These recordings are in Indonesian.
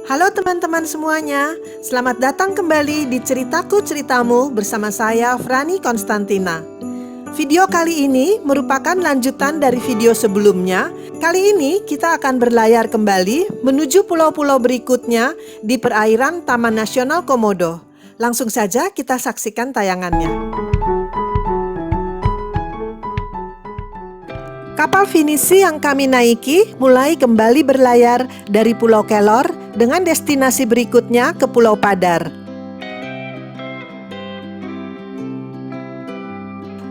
Halo teman-teman semuanya, selamat datang kembali di Ceritaku Ceritamu bersama saya Frani Konstantina. Video kali ini merupakan lanjutan dari video sebelumnya. Kali ini kita akan berlayar kembali menuju pulau-pulau berikutnya di perairan Taman Nasional Komodo. Langsung saja kita saksikan tayangannya. Kapal finisi yang kami naiki mulai kembali berlayar dari Pulau Kelor dengan destinasi berikutnya ke Pulau Padar.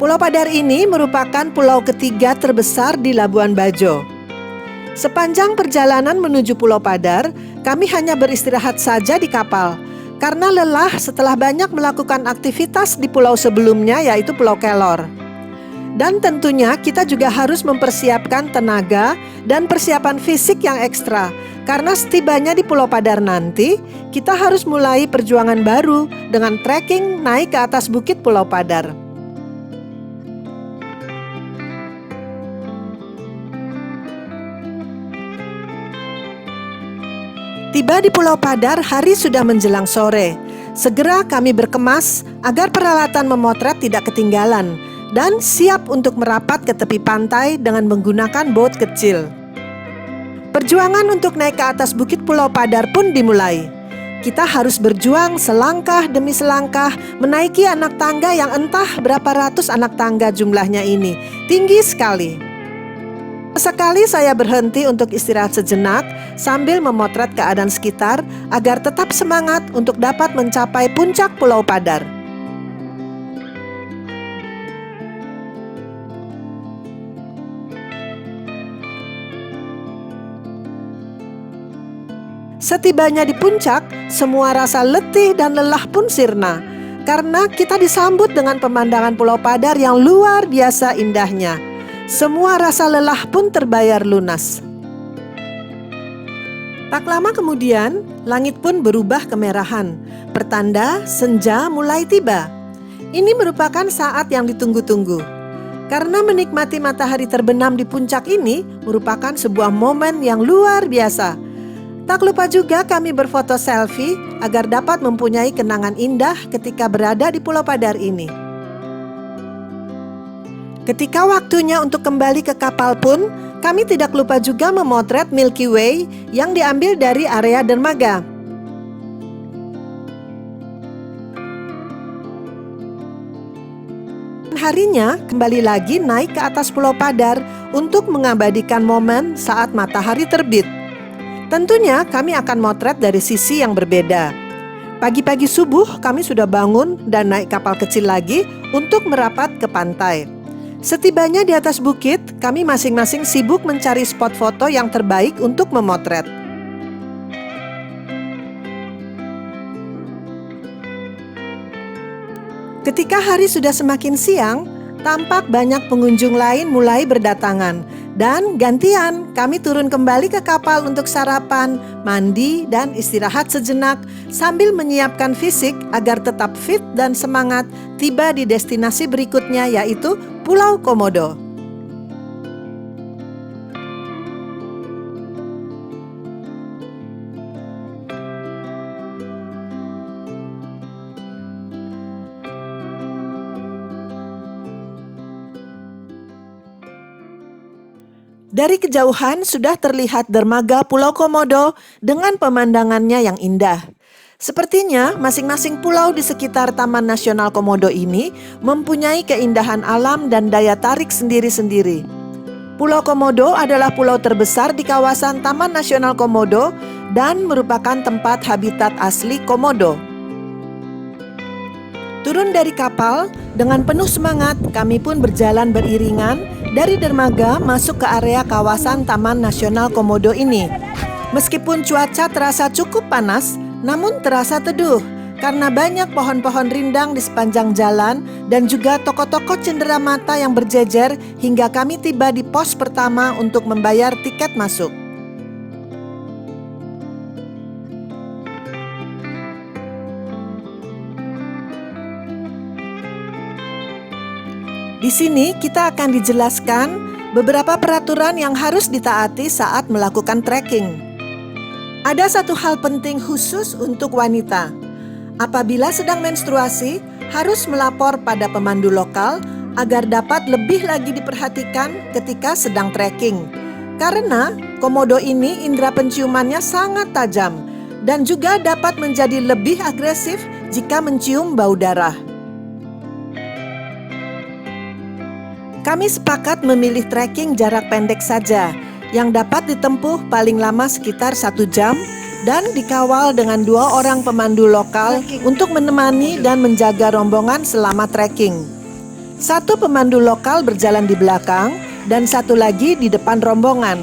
Pulau Padar ini merupakan pulau ketiga terbesar di Labuan Bajo. Sepanjang perjalanan menuju Pulau Padar, kami hanya beristirahat saja di kapal karena lelah setelah banyak melakukan aktivitas di pulau sebelumnya, yaitu Pulau Kelor. Dan tentunya kita juga harus mempersiapkan tenaga dan persiapan fisik yang ekstra. Karena setibanya di Pulau Padar nanti, kita harus mulai perjuangan baru dengan trekking naik ke atas bukit Pulau Padar. Tiba di Pulau Padar, hari sudah menjelang sore. Segera kami berkemas agar peralatan memotret tidak ketinggalan dan siap untuk merapat ke tepi pantai dengan menggunakan boat kecil. Perjuangan untuk naik ke atas bukit Pulau Padar pun dimulai. Kita harus berjuang selangkah demi selangkah menaiki anak tangga yang entah berapa ratus anak tangga jumlahnya ini. Tinggi sekali. Sekali saya berhenti untuk istirahat sejenak sambil memotret keadaan sekitar agar tetap semangat untuk dapat mencapai puncak Pulau Padar. Setibanya di puncak, semua rasa letih dan lelah pun sirna karena kita disambut dengan pemandangan Pulau Padar yang luar biasa indahnya. Semua rasa lelah pun terbayar lunas. Tak lama kemudian, langit pun berubah kemerahan, pertanda senja mulai tiba. Ini merupakan saat yang ditunggu-tunggu. Karena menikmati matahari terbenam di puncak ini merupakan sebuah momen yang luar biasa. Tak lupa juga kami berfoto selfie agar dapat mempunyai kenangan indah ketika berada di Pulau Padar ini. Ketika waktunya untuk kembali ke kapal pun, kami tidak lupa juga memotret Milky Way yang diambil dari area dermaga. Harinya kembali lagi naik ke atas Pulau Padar untuk mengabadikan momen saat matahari terbit. Tentunya kami akan motret dari sisi yang berbeda. Pagi-pagi subuh kami sudah bangun dan naik kapal kecil lagi untuk merapat ke pantai. Setibanya di atas bukit, kami masing-masing sibuk mencari spot foto yang terbaik untuk memotret. Ketika hari sudah semakin siang, tampak banyak pengunjung lain mulai berdatangan. Dan gantian kami turun kembali ke kapal untuk sarapan, mandi, dan istirahat sejenak sambil menyiapkan fisik agar tetap fit dan semangat tiba di destinasi berikutnya, yaitu Pulau Komodo. Dari kejauhan sudah terlihat dermaga Pulau Komodo dengan pemandangannya yang indah. Sepertinya masing-masing pulau di sekitar Taman Nasional Komodo ini mempunyai keindahan alam dan daya tarik sendiri-sendiri. Pulau Komodo adalah pulau terbesar di kawasan Taman Nasional Komodo dan merupakan tempat habitat asli komodo. Turun dari kapal, dengan penuh semangat kami pun berjalan beriringan dari dermaga masuk ke area kawasan Taman Nasional Komodo ini. Meskipun cuaca terasa cukup panas, namun terasa teduh karena banyak pohon-pohon rindang di sepanjang jalan dan juga toko-toko cenderamata yang berjejer hingga kami tiba di pos pertama untuk membayar tiket masuk. Di sini kita akan dijelaskan beberapa peraturan yang harus ditaati saat melakukan trekking. Ada satu hal penting khusus untuk wanita. Apabila sedang menstruasi, harus melapor pada pemandu lokal agar dapat lebih lagi diperhatikan ketika sedang trekking. Karena komodo ini indera penciumannya sangat tajam dan juga dapat menjadi lebih agresif jika mencium bau darah. Kami sepakat memilih trekking jarak pendek saja yang dapat ditempuh paling lama sekitar 1 jam dan dikawal dengan 2 orang pemandu lokal untuk menemani dan menjaga rombongan selama trekking. 1 pemandu lokal berjalan di belakang dan 1 lagi di depan rombongan.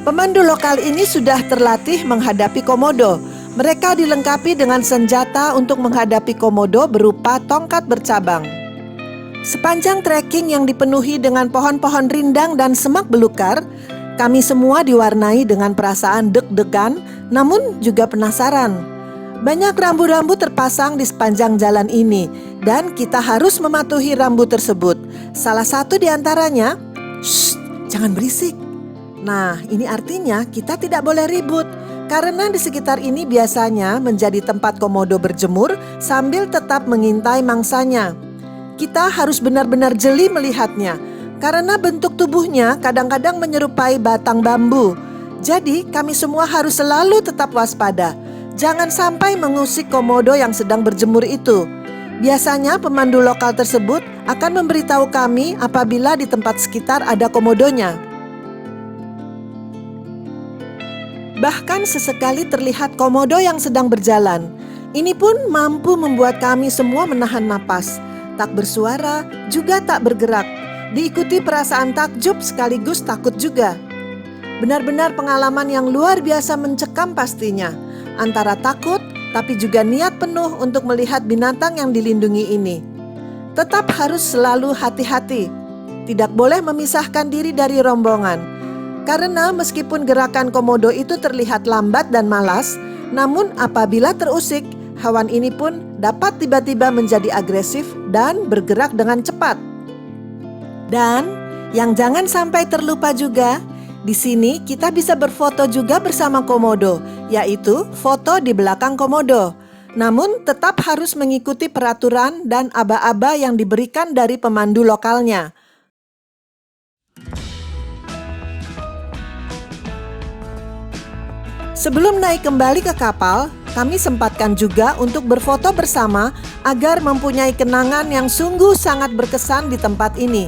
Pemandu lokal ini sudah terlatih menghadapi komodo. Mereka dilengkapi dengan senjata untuk menghadapi komodo berupa tongkat bercabang. Sepanjang trekking yang dipenuhi dengan pohon-pohon rindang dan semak belukar, kami semua diwarnai dengan perasaan deg-degan, namun juga penasaran. Banyak rambu-rambu terpasang di sepanjang jalan ini, dan kita harus mematuhi rambu tersebut. Salah satu di antaranya, "Shh, jangan berisik." Nah, ini artinya kita tidak boleh ribut, karena di sekitar ini biasanya menjadi tempat komodo berjemur sambil tetap mengintai mangsanya. Kita harus benar-benar jeli melihatnya, karena bentuk tubuhnya kadang-kadang menyerupai batang bambu. Jadi kami semua harus selalu tetap waspada. Jangan sampai mengusik komodo yang sedang berjemur itu. Biasanya pemandu lokal tersebut akan memberitahu kami apabila di tempat sekitar ada komodonya. Bahkan sesekali terlihat komodo yang sedang berjalan. Ini pun mampu membuat kami semua menahan napas, tak bersuara, juga tak bergerak. Diikuti perasaan takjub sekaligus takut juga. Benar-benar pengalaman yang luar biasa mencekam pastinya. Antara takut tapi juga niat penuh untuk melihat binatang yang dilindungi ini. Tetap harus selalu hati-hati. Tidak boleh memisahkan diri dari rombongan. Karena meskipun gerakan komodo itu terlihat lambat dan malas, namun apabila terusik, hewan ini pun dapat tiba-tiba menjadi agresif dan bergerak dengan cepat. Dan yang jangan sampai terlupa juga, di sini kita bisa berfoto juga bersama komodo, yaitu foto di belakang komodo. Namun tetap harus mengikuti peraturan dan aba-aba yang diberikan dari pemandu lokalnya. Sebelum naik kembali ke kapal, kami sempatkan juga untuk berfoto bersama agar mempunyai kenangan yang sungguh sangat berkesan di tempat ini.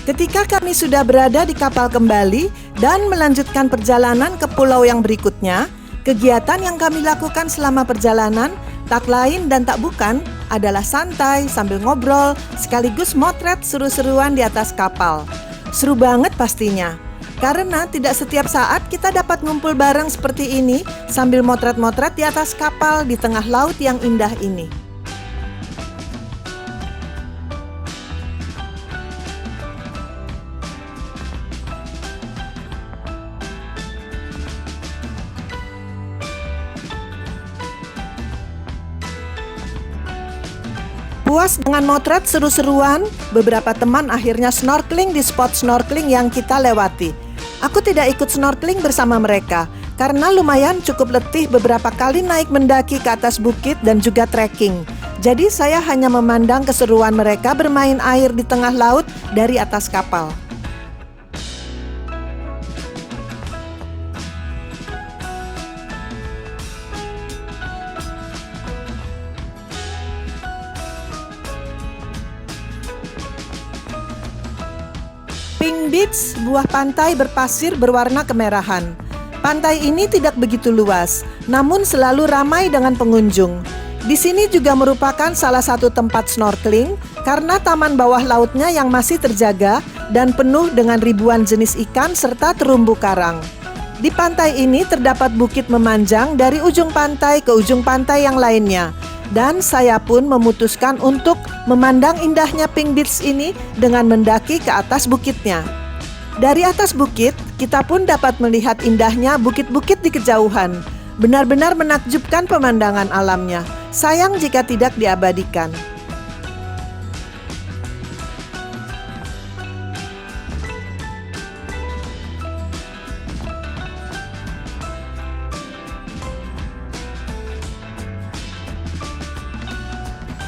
Ketika kami sudah berada di kapal kembali dan melanjutkan perjalanan ke pulau yang berikutnya, kegiatan yang kami lakukan selama perjalanan tak lain dan tak bukan adalah santai sambil ngobrol sekaligus motret seru-seruan di atas kapal. Seru banget pastinya, karena tidak setiap saat kita dapat ngumpul bareng seperti ini sambil motret-motret di atas kapal di tengah laut yang indah ini. Puas dengan motret seru-seruan, beberapa teman akhirnya snorkeling di spot snorkeling yang kita lewati. Aku tidak ikut snorkeling bersama mereka, karena lumayan cukup letih beberapa kali naik mendaki ke atas bukit dan juga trekking. Jadi saya hanya memandang keseruan mereka bermain air di tengah laut dari atas kapal. Pink Beach, sebuah pantai berpasir berwarna kemerahan. Pantai ini tidak begitu luas, namun selalu ramai dengan pengunjung. Di sini juga merupakan salah satu tempat snorkeling karena taman bawah lautnya yang masih terjaga dan penuh dengan ribuan jenis ikan serta terumbu karang. Di pantai ini terdapat bukit memanjang dari ujung pantai ke ujung pantai yang lainnya. Dan saya pun memutuskan untuk memandang indahnya Pink Beach ini dengan mendaki ke atas bukitnya. Dari atas bukit, kita pun dapat melihat indahnya bukit-bukit di kejauhan. Benar-benar menakjubkan pemandangan alamnya. Sayang jika tidak diabadikan.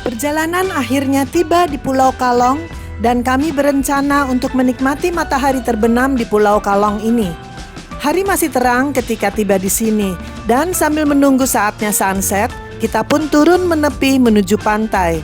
Perjalanan akhirnya tiba di Pulau Kalong dan kami berencana untuk menikmati matahari terbenam di Pulau Kalong ini. Hari masih terang ketika tiba di sini dan sambil menunggu saatnya sunset, kita pun turun menepi menuju pantai.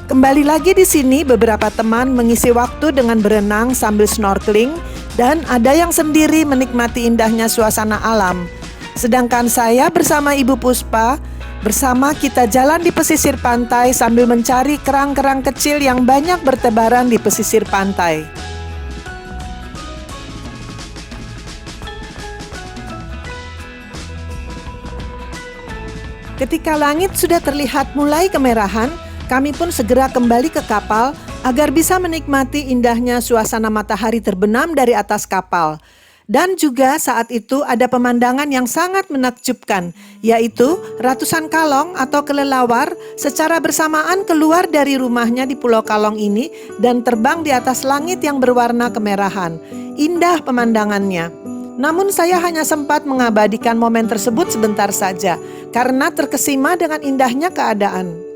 Kembali lagi di sini, beberapa teman mengisi waktu dengan berenang sambil snorkeling dan ada yang sendiri menikmati indahnya suasana alam. Sedangkan saya bersama Ibu Puspa bersama kita jalan di pesisir pantai sambil mencari kerang-kerang kecil yang banyak bertebaran di pesisir pantai. Ketika langit sudah terlihat mulai kemerahan, kami pun segera kembali ke kapal agar bisa menikmati indahnya suasana matahari terbenam dari atas kapal. Dan juga saat itu ada pemandangan yang sangat menakjubkan, yaitu ratusan kalong atau kelelawar secara bersamaan keluar dari rumahnya di Pulau Kalong ini dan terbang di atas langit yang berwarna kemerahan. Indah pemandangannya. Namun saya hanya sempat mengabadikan momen tersebut sebentar saja, karena terkesima dengan indahnya keadaan.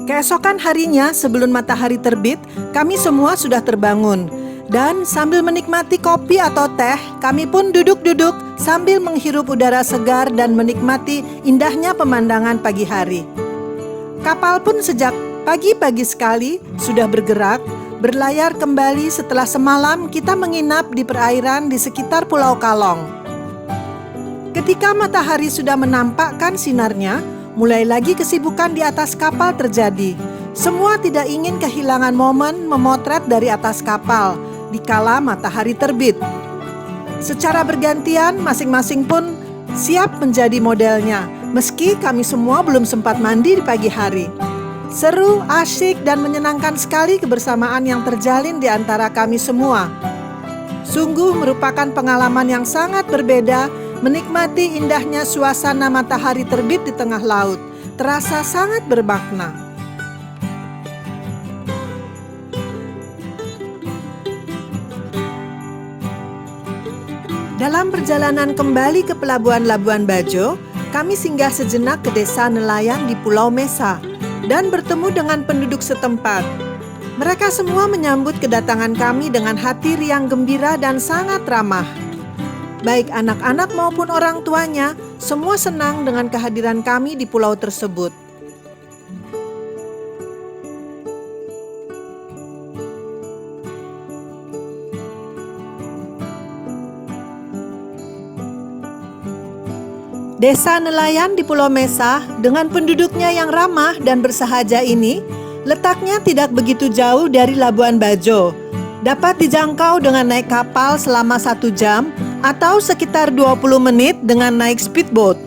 Keesokan harinya sebelum matahari terbit, kami semua sudah terbangun. Dan sambil menikmati kopi atau teh, kami pun duduk-duduk sambil menghirup udara segar dan menikmati indahnya pemandangan pagi hari. Kapal pun sejak pagi-pagi sekali sudah bergerak, berlayar kembali setelah semalam kita menginap di perairan di sekitar Pulau Kalong. Ketika matahari sudah menampakkan sinarnya, mulai lagi kesibukan di atas kapal terjadi. Semua tidak ingin kehilangan momen memotret dari atas kapal dikala matahari terbit. Secara bergantian, masing-masing pun siap menjadi modelnya, meski kami semua belum sempat mandi di pagi hari. Seru, asyik, dan menyenangkan sekali kebersamaan yang terjalin di antara kami semua. Sungguh merupakan pengalaman yang sangat berbeda, menikmati indahnya suasana matahari terbit di tengah laut. Terasa sangat bermakna. Dalam perjalanan kembali ke Pelabuhan Labuan Bajo, kami singgah sejenak ke desa nelayan di Pulau Mesa dan bertemu dengan penduduk setempat. Mereka semua menyambut kedatangan kami dengan hati riang gembira dan sangat ramah. Baik anak-anak maupun orang tuanya, semua senang dengan kehadiran kami di pulau tersebut. Desa nelayan di Pulau Mesa dengan penduduknya yang ramah dan bersahaja ini letaknya tidak begitu jauh dari Labuan Bajo. Dapat dijangkau dengan naik kapal selama 1 jam atau sekitar 20 menit dengan naik speedboat.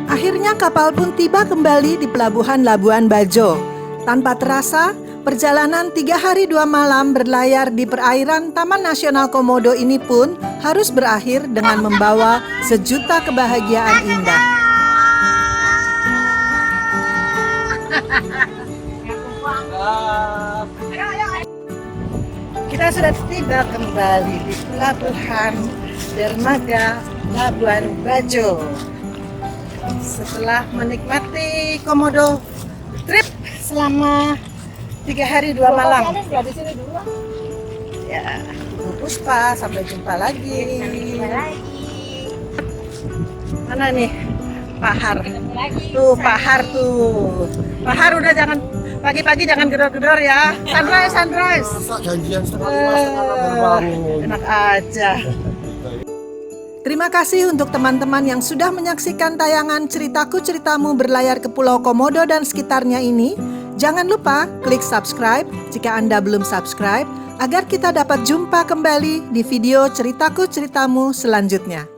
Akhirnya kapal pun tiba kembali di Pelabuhan Labuan Bajo. Tanpa terasa, perjalanan 3 hari 2 malam berlayar di perairan Taman Nasional Komodo ini pun harus berakhir dengan membawa sejuta kebahagiaan indah. Kita sudah tiba kembali di Pelabuhan Dermaga Labuan Bajo. Setelah menikmati Komodo trip selama 3 hari 2 malam. Ya, Bu Puspa, sampai jumpa lagi. Mana nih Pahar? Tuh Pahar tuh. Pahar udah jangan pagi-pagi jangan gedor-gedor ya. Sunrise. Enak aja. Terima kasih untuk teman-teman yang sudah menyaksikan tayangan Ceritaku Ceritamu berlayar ke Pulau Komodo dan sekitarnya ini. Jangan lupa klik subscribe jika Anda belum subscribe, agar kita dapat jumpa kembali di video ceritaku ceritamu selanjutnya.